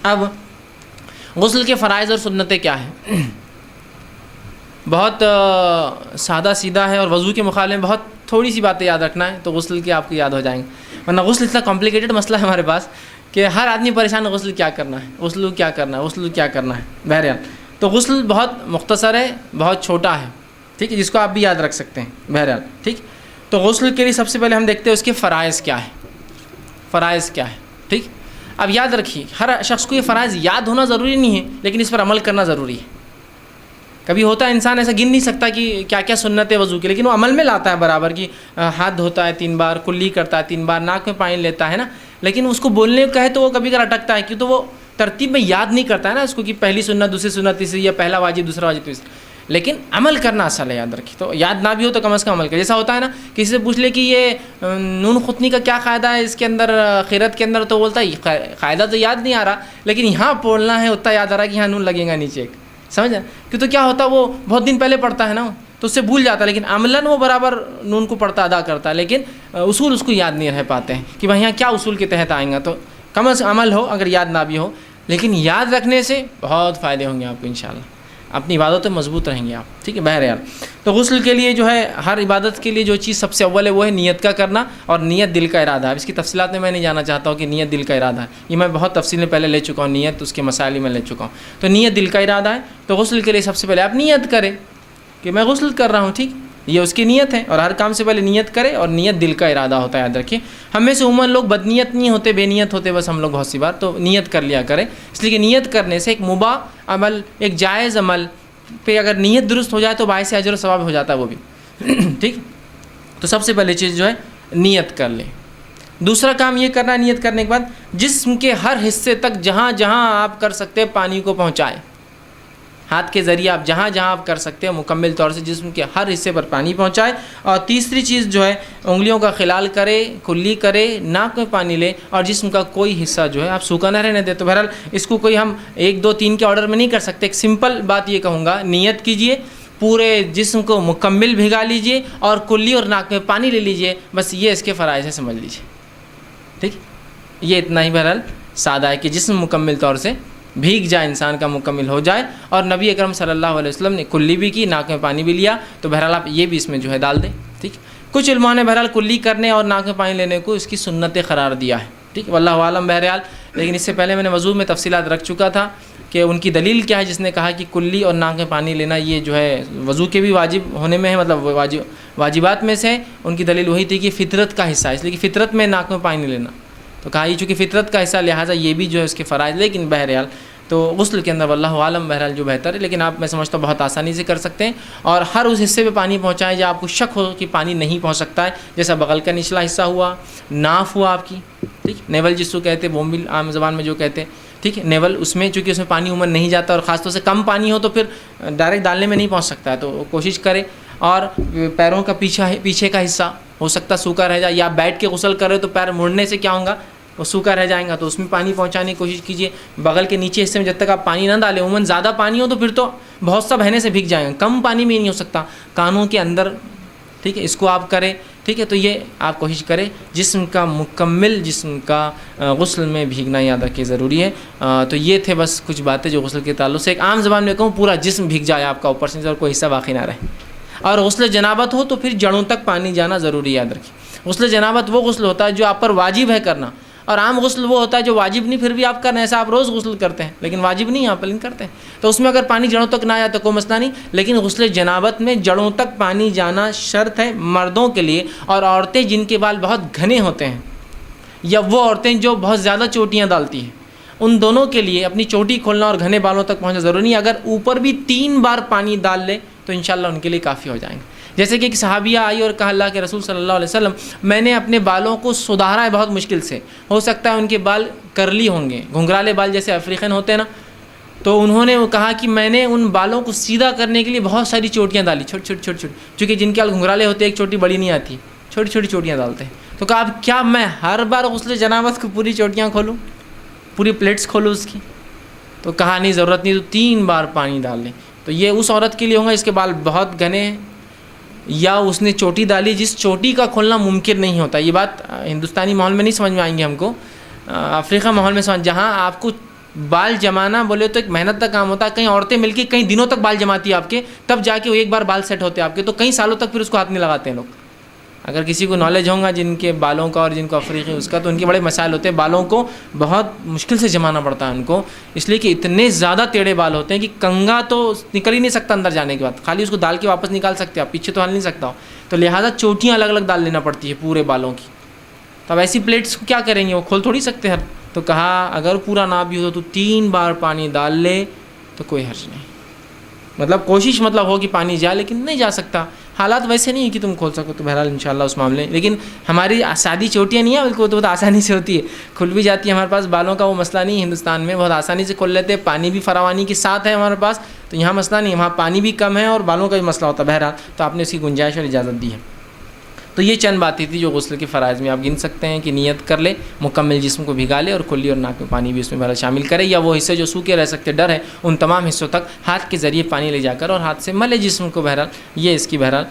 اب غسل کے فرائض اور سنتیں کیا ہیں؟ بہت سادہ سیدھا ہے، اور وضو کے مقابلے میں بہت تھوڑی سی باتیں یاد رکھنا ہے تو غسل کے آپ کو یاد ہو جائیں گے، ورنہ غسل اتنا کمپلیکیٹڈ مسئلہ ہے ہمارے پاس کہ ہر آدمی پریشان ہے، غسل کیا کرنا ہے، غسل کیا کرنا ہے، غسل کیا کرنا ہے۔ بہرحال تو غسل بہت مختصر ہے، بہت چھوٹا ہے، ٹھیک ہے، جس کو آپ بھی یاد رکھ سکتے ہیں۔ بہرحال ٹھیک، تو غسل کے لیے سب سے پہلے ہم دیکھتے ہیں اس کے فرائض کیا ہے، فرائض کیا ہے، ٹھیک۔ اب یاد رکھیے، ہر شخص کو یہ فرائض یاد ہونا ضروری نہیں ہے، لیکن اس پر عمل کرنا ضروری ہے۔ کبھی ہوتا ہے انسان ایسا گن نہیں سکتا کہ کیا کیا سنت ہے وضو کی، لیکن وہ عمل میں لاتا ہے برابر، کہ ہاتھ دھوتا ہے 3 بار، کلی کرتا ہے 3 بار، ناک میں پانی لیتا ہے نا، لیکن اس کو بولنے کو کہے تو وہ کبھی کبھی اٹکتا ہے، کیوں تو وہ ترتیب میں یاد نہیں کرتا ہے نا اس کو، کہ پہلی سنت، دوسری سنت، تیسری، یا پہلا واجب، دوسرا واجب، تیسرا، لیکن عمل کرنا اصل ہے۔ یاد رکھیے، تو یاد نہ بھی ہو تو کم از کم عمل کرے۔ جیسا ہوتا ہے نا، کسی سے پوچھ لے کہ یہ نون خطنی کا کیا قاعدہ ہے اس کے اندر، خیرت کے اندر، تو بولتا ہے قاعدہ تو یاد نہیں آ رہا، لیکن یہاں بولنا ہے اتنا یاد آ رہا ہے کہ یہاں نون لگے گا نیچے ایک، سمجھا؟ کیوں تو کیا ہوتا ہے، وہ بہت دن پہلے پڑھتا ہے نا، تو اس سے بھول جاتا ہے، لیکن عملاً وہ برابر نون کو پڑھتا، ادا کرتا ہے، لیکن اصول اس کو یاد نہیں رہ پاتے ہیں کہ بھائی یہاں کیا اصول کے تحت آئیں گا۔ تو کم از عمل ہو، اگر یاد نہ بھی ہو، لیکن یاد رکھنے سے بہت فائدے ہوں گے آپ کو انشاءاللہ، اپنی عبادت میں مضبوط رہیں گے آپ، ٹھیک ہے۔ بہرحال تو غسل کے لیے جو ہے، ہر عبادت کے لیے جو چیز سب سے اول ہے وہ ہے نیت کا کرنا، اور نیت دل کا ارادہ ہے۔ اس کی تفصیلات میں نہیں جانا چاہتا ہوں کہ نیت دل کا ارادہ ہے، یہ میں بہت تفصیل میں پہلے لے چکا ہوں، نیت اس کے مسائل میں لے چکا ہوں۔ تو نیت دل کا ارادہ ہے، تو غسل کے لیے سب سے پہلے آپ نیت کریں کہ میں غسل کر رہا ہوں، ٹھیک، یہ اس کی نیت ہے، اور ہر کام سے پہلے نیت کرے، اور نیت دل کا ارادہ ہوتا ہے، یاد رکھیں۔ ہم میں سے عموماً لوگ بدنیت نہیں ہوتے، بے نیت ہوتے بس ہم لوگ بہت سی بار، تو نیت کر لیا کریں، اس لیے کہ نیت کرنے سے ایک مباح عمل، ایک جائز عمل پہ اگر نیت درست ہو جائے تو باعث اجر و ثواب ہو جاتا ہے وہ بھی، ٹھیک۔ تو سب سے پہلے چیز جو ہے نیت کر لیں۔ دوسرا کام یہ کرنا ہے، نیت کرنے کے بعد جسم کے ہر حصے تک جہاں جہاں آپ کر سکتے ہیں پانی کو پہنچائیں، ہاتھ کے ذریعے آپ جہاں جہاں آپ کر سکتے ہیں مکمل طور سے جسم کے ہر حصے پر پانی پہنچائے۔ اور تیسری چیز جو ہے، انگلیوں کا خلال کرے، کلی کرے، ناک میں پانی لے، اور جسم کا کوئی حصہ جو ہے آپ سوکھا نہ رہنے دیں۔ تو بہرحال اس کو کوئی ہم 1 2 3 کے آرڈر میں نہیں کر سکتے، ایک سمپل بات یہ کہوں گا، نیت کیجئے، پورے جسم کو مکمل بھگا لیجئے، اور کلی اور ناک میں پانی لے لیجئے، بس یہ اس کے فرائض ہے، سمجھ لیجئے، ٹھیک۔ یہ اتنا ہی بہرحال سادہ ہے کہ جسم مکمل طور سے بھیگ جائے، انسان کا مکمل ہو جائے، اور نبی اکرم صلی اللہ علیہ وسلم نے کلی بھی کی، ناک میں پانی بھی لیا، تو بہرحال آپ یہ بھی اس میں جو ہے ڈال دیں، ٹھیک۔ کچھ علماء نے بہرحال کلی کرنے اور ناک میں پانی لینے کو اس کی سنت قرار دیا ہے، ٹھیک، واللہ عالم۔ بہرحال لیکن اس سے پہلے میں نے وضو میں تفصیلات رکھ چکا تھا کہ ان کی دلیل کیا ہے، جس نے کہا کہ کلی اور ناک میں پانی لینا یہ جو ہے وضو کے بھی واجب ہونے میں ہے، مطلب واجبات میں سے ان کی دلیل وہی تھی کہ فطرت کا حصہ ہے، اس لیے کہ فطرت میں ناک میں پانی لینا، تو کہا یہ چونکہ فطرت کا حصہ لہٰذا یہ بھی جو ہے اس کے فرائض، لیکن بہرحال تو غسل کے اندر واللہ عالم بہرحال جو بہتر ہے، لیکن آپ میں سمجھتا ہوں بہت آسانی سے کر سکتے ہیں، اور ہر اس حصے پہ پانی پہنچائیں جہاں آپ کو شک ہو کہ پانی نہیں پہنچ سکتا ہے، جیسا بغل کا نچلا حصہ ہوا، ناف ہوا آپ کی، ٹھیک، نیول جس کو کہتے ہیں، بومبل عام زبان میں جو کہتے ہیں، ٹھیک ہے، نیول، اس میں چونکہ اس میں پانی عموماً نہیں جاتا، اور خاص طور سے کم پانی ہو تو پھر ڈائریکٹ ڈالنے میں نہیں پہنچ سکتا ہے، تو کوشش کرے۔ اور پیروں کا پیچھے کا حصہ ہو سکتا ہے سوکھا رہ جائے، یا بیٹھ کے غسل کرے تو پیر مڑنے سے کیا ہوگا، وہ سوکھا رہ جائیں گا، تو اس میں پانی پہنچانے کی کوشش کیجیے۔ بغل کے نیچے حصے میں جب تک آپ پانی نہ ڈالیں، عموماً زیادہ پانی ہو تو پھر تو بہت سا بہنے سے بھیگ جائیں گا، کم پانی میں نہیں ہو سکتا، کانوں کے اندر، ٹھیک ہے، اس کو آپ کریں، ٹھیک ہے۔ تو یہ آپ کوشش کریں، جسم کا مکمل جسم کا غسل میں بھیگنا یاد رکھیں ضروری ہے۔ تو یہ تھے بس کچھ باتیں جو غسل کے تعلق سے، ایک عام زبان میں کہوں پورا جسم بھیگ جائے آپ کا اوپر سے اور کوئی حصہ باقی نہ رہے۔ اور غسل جنابت ہو تو پھر جڑوں تک پانی جانا ضروری، یاد رکھیں۔ غسل جنابت وہ غسل ہوتا ہے جو آپ پر واجب ہے کرنا، اور عام غسل وہ ہوتا ہے جو واجب نہیں پھر بھی آپ کرنا، ایسا آپ روز غسل کرتے ہیں لیکن واجب نہیں آپ لیکن کرتے ہیں، تو اس میں اگر پانی جڑوں تک نہ آیا تو کوئی مسئلہ نہیں، لیکن غسل جنابت میں جڑوں تک پانی جانا شرط ہے مردوں کے لیے، اور عورتیں جن کے بال بہت گھنے ہوتے ہیں، یا وہ عورتیں جو بہت زیادہ چوٹیاں ڈالتی ہیں، ان دونوں کے لیے اپنی چوٹی کھولنا اور گھنے بالوں تک پہنچنا ضروری نہیں، اگر اوپر بھی 3 بار پانی ڈال لے تو انشاءاللہ ان کے لیے کافی ہو جائیں گے۔ جیسے کہ ایک صحابیہ آئی اور کہا، اللہ کے رسول صلی اللہ علیہ وسلم، میں نے اپنے بالوں کو سدھارا ہے بہت مشکل سے، ہو سکتا ہے ان کے بال کرلی ہوں گے، گھنگرالے بال جیسے افریقن ہوتے ہیں نا، تو انہوں نے کہا کہ میں نے ان بالوں کو سیدھا کرنے کے لیے بہت ساری چوٹیاں ڈالی، چھوٹی چھوٹی، چونکہ جن کے بال گھنگرالے ہوتے ہیں ایک چوٹی بڑی نہیں آتی، چھوٹی چھوٹی چوٹیاں ڈالتے ہیں، تو کہا اب کیا میں ہر بار غسل جنابت کو پوری چوٹیاں کھولوں، پوری پلیٹس کھولوں اس کی؟ تو کہا نہیں، ضرورت نہیں، تو 3 بار پانی ڈال لیں۔ تو یہ اس عورت کے لیے ہوگا جس کے بال بہت گھنے ہیں، یا اس نے چوٹی ڈالی جس چوٹی کا کھولنا ممکن نہیں ہوتا۔ یہ بات ہندوستانی ماحول میں نہیں سمجھ میں آئیں گے ہم کو، افریقہ ماحول میں سمجھ، جہاں آپ کو بال جمانا بولے تو ایک محنت کا کام ہوتا ہے. کئی عورتیں مل کے کئی دنوں تک بال جماتی ہیں آپ کے, تب جا کے وہ ایک بار بال سیٹ ہوتے ہیں آپ کے, تو کئی سالوں تک پھر اس کو ہاتھ نہیں لگاتے ہیں لوگ. اگر کسی کو نالج ہوگا جن کے بالوں کا اور جن کو افریقی اس کا, تو ان کے بڑے مسائل ہوتے ہیں. بالوں کو بہت مشکل سے جمانا پڑتا ہے ان کو, اس لیے کہ اتنے زیادہ ٹیڑھے بال ہوتے ہیں کہ کنگھا تو نکل ہی نہیں سکتا اندر جانے کے بعد, خالی اس کو ڈال کے واپس نکال سکتے آپ, پیچھے تو ہل نہیں سکتا ہو. تو لہٰذا چوٹیاں الگ الگ ڈال لینا پڑتی ہے پورے بالوں کی. تو اب ایسی پلیٹس کو کیا کریں گے, وہ کھول تھوڑی سکتے ہیں. تو کہا اگر پورا نہ بھی ہو تو 3 بار پانی ڈال لے تو کوئی حرج نہیں. مطلب کوشش مطلب ہو کہ پانی جائے, لیکن نہیں جا سکتا, حالات ویسے نہیں ہے کہ تم کھول سکو. تو بہرحال انشاءاللہ اس معاملے, لیکن ہماری سادی چوٹیاں نہیں ہیں بلکہ وہ تو بہت آسانی سے ہوتی ہے, کھل بھی جاتی ہے. ہمارے پاس بالوں کا وہ مسئلہ نہیں ہے ہندوستان میں, بہت آسانی سے کھول لیتے ہیں. پانی بھی فراوانی کے ساتھ ہے ہمارے پاس, تو یہاں مسئلہ نہیں ہے. وہاں پانی بھی کم ہے اور بالوں کا بھی مسئلہ ہوتا ہے. بہرحال تو آپ نے اس کی گنجائش اور اجازت دی ہے. تو یہ چند باتیں تھی جو غسل کے فرائض میں آپ گن سکتے ہیں کہ نیت کر لے, مکمل جسم کو بھگا لے, اور کلی اور ناک میں پانی بھی اس میں شامل کرے, یا وہ حصے جو سوکھے رہ سکتے ڈر ہے ان تمام حصوں تک ہاتھ کے ذریعے پانی لے جا کر اور ہاتھ سے ملے جسم کو. بہرحال یہ اس کی بہرحال